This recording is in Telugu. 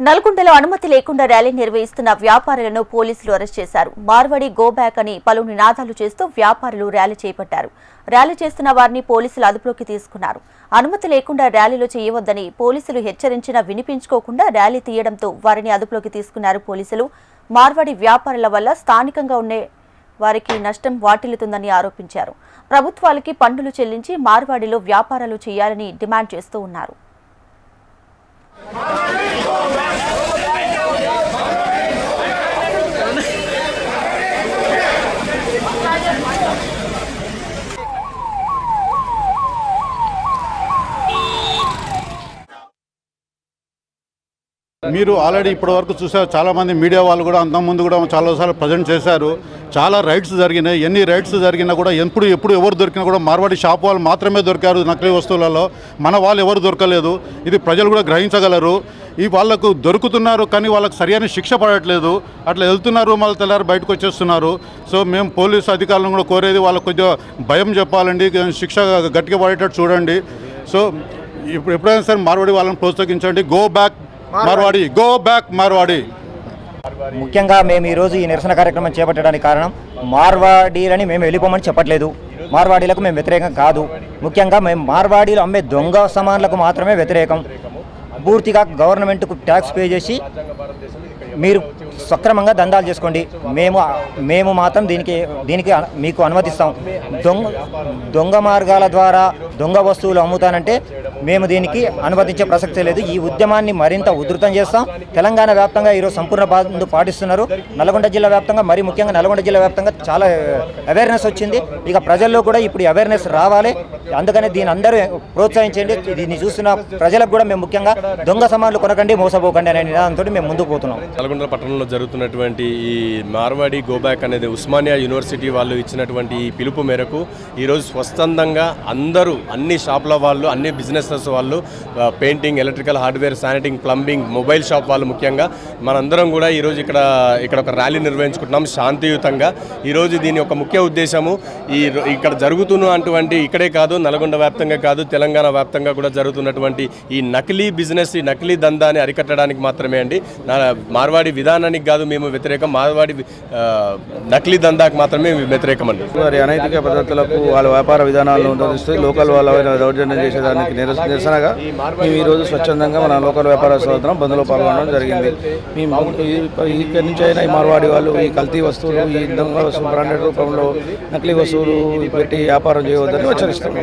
నల్గొండలో అనుమతి లేకుండా ర్యాలీ నిర్వహిస్తున్న వ్యాపారులను పోలీసులు అరెస్ట్ చేశారు. మార్వాడి గో బ్యాక్ అని పలు నినాదాలు చేస్తూ వ్యాపారులు ర్యాలీ చేపట్టారు. ర్యాలీ చేస్తున్న వారిని పోలీసులు అదుపులోకి తీసుకున్నారు. అనుమతి లేకుండా ర్యాలీలు చేయవద్దని పోలీసులు హెచ్చరించినా వినిపించుకోకుండా ర్యాలీ తీయడంతో వారిని అదుపులోకి తీసుకున్నారు పోలీసులు. మార్వాడి వ్యాపారుల వల్ల స్థానికంగా ఉండే వారికి నష్టం వాటిల్లుతుందని ఆరోపించారు. ప్రభుత్వాలకి పన్నులు చెల్లించి మార్వాడిలో వ్యాపారాలు చేయాలని డిమాండ్ చేస్తూ ఉన్నారు. మీరు ఆల్రెడీ ఇప్పటి వరకు చూసారు, చాలామంది మీడియా వాళ్ళు కూడా అంతకుముందు కూడా చాలాసార్లు ప్రజెంట్ చేశారు. చాలా రైడ్స్ జరిగినాయి. ఎన్ని రైడ్స్ జరిగినా కూడా ఎప్పుడు ఎవరు దొరికినా కూడా మార్వాడి షాప్ వాళ్ళు మాత్రమే దొరికారు నకిలీ వస్తువులలో. మన వాళ్ళు ఎవరు దొరకలేదు. ఇది ప్రజలు కూడా గ్రహించగలరు. ఈ వాళ్ళకు దొరుకుతున్నారు కానీ వాళ్ళకు సరైన శిక్ష పడట్లేదు. అట్లా వెళ్తున్నారు, మళ్ళీ తెల్లారి బయటకు వచ్చేస్తున్నారు. సో మేము పోలీసు అధికారులను కూడా కోరేది వాళ్ళకు కొద్దిగా భయం చెప్పాలండి, శిక్ష గట్టిగా పడేటట్టు చూడండి. సో ఎప్పుడైనా సరే మార్వాడి వాళ్ళని ప్రోత్సహించండి. Go back Marwadi, go back Marwadi. ముఖ్యంగా మేము ఈరోజు ఈ నిరసన కార్యక్రమం చేపట్టడానికి కారణం, మార్వాడీలని మేము వెళ్ళిపోమని చెప్పట్లేదు. మార్వాడీలకు మేము వ్యతిరేకం కాదు. ముఖ్యంగా మేము మార్వాడీలు అమ్మే దొంగ సామాన్లకు మాత్రమే వ్యతిరేకం. పూర్తిగా గవర్నమెంట్కు ట్యాక్స్ పే చేసి మీరు సక్రమంగా దందాలు చేసుకోండి. మేము మాత్రం దీనికి మీకు అనుమతిస్తాం. దొంగ మార్గాల ద్వారా దొంగ వస్తువులు అమ్ముతానంటే మేము దీనికి అనుమతించే ప్రసక్తే లేదు. ఈ ఉద్యమాన్ని మరింత ఉధృతం చేస్తాం. తెలంగాణ వ్యాప్తంగా ఈరోజు సంపూర్ణ బంద్ పాటిస్తున్నారు. నల్గొండ జిల్లా వ్యాప్తంగా, మరి ముఖ్యంగా నల్గొండ జిల్లా వ్యాప్తంగా చాలా అవేర్నెస్ వచ్చింది. ఇక ప్రజల్లో కూడా ఇప్పుడు అవేర్నెస్ రావాలి. అందుకని దీన్ని అందరూ ప్రోత్సహించండి. దీన్ని చూస్తున్న ప్రజలకు కూడా మేము ముఖ్యంగా దొంగ సామాన్లు కొనకండి, మోసపోకండి అనే నినాదంతో మేము ముందుకు పోతున్నాం. నల్గొండ పట్టణంలో జరుగుతున్నటువంటి ఈ మార్వాడి గోబ్యాక్ అనేది ఉస్మానియా యూనివర్సిటీ వాళ్ళు ఇచ్చినటువంటి ఈ పిలుపు మేరకు ఈరోజు స్వచ్ఛందంగా అందరూ, అన్ని షాపుల వాళ్ళు, అన్ని బిజినెసెస్ వాళ్ళు, పెయింటింగ్, ఎలక్ట్రికల్, హార్డ్వేర్, శానిటరింగ్, ప్లంబింగ్, మొబైల్ షాప్ వాళ్ళు ముఖ్యంగా మనందరం కూడా ఈరోజు ఇక్కడ ఒక ర్యాలీ నిర్వహించుకుంటున్నాం శాంతియుతంగా. ఈరోజు దీని ఒక ముఖ్య ఉద్దేశము ఇక్కడ జరుగుతున్నటువంటి, ఇక్కడే కాదు నల్గొండ వ్యాప్తంగా కాదు తెలంగాణ వ్యాప్తంగా కూడా జరుగుతున్నటువంటి ఈ నకిలీ బిజినెస్, ఈ నకిలీ దందాన్ని అరికట్టడానికి మాత్రమే అండి. మార్వాడి విధానానికి కాదు మేము వ్యతిరేకం, మార్వాడి నకిలీ దందాకు మాత్రమే వ్యతిరేకం అండి. వారి అనైతిక పద్ధతులకు వాళ్ళ వ్యాపార విధానాలను ఉద్దేశిస్తూ లోకల్ వాళ్ళ దౌర్జన్యం చేసేదానికి నిరసనగా మేము ఈరోజు స్వచ్ఛందంగా మన లోకల్ వ్యాపార సోదరం బంద్లో పాల్గొనడం జరిగింది. మేము ఇక్కడి నుంచి అయినా ఈ మార్వాడి వాళ్ళు ఈ కల్తీ వస్తువులు, ఈ దొంగ వస్తువులు, బ్రాండెడ్ రూపంలో నకిలీ వస్తువులు పెట్టి వ్యాపారం చేయవద్దని హెచ్చరిస్తాం.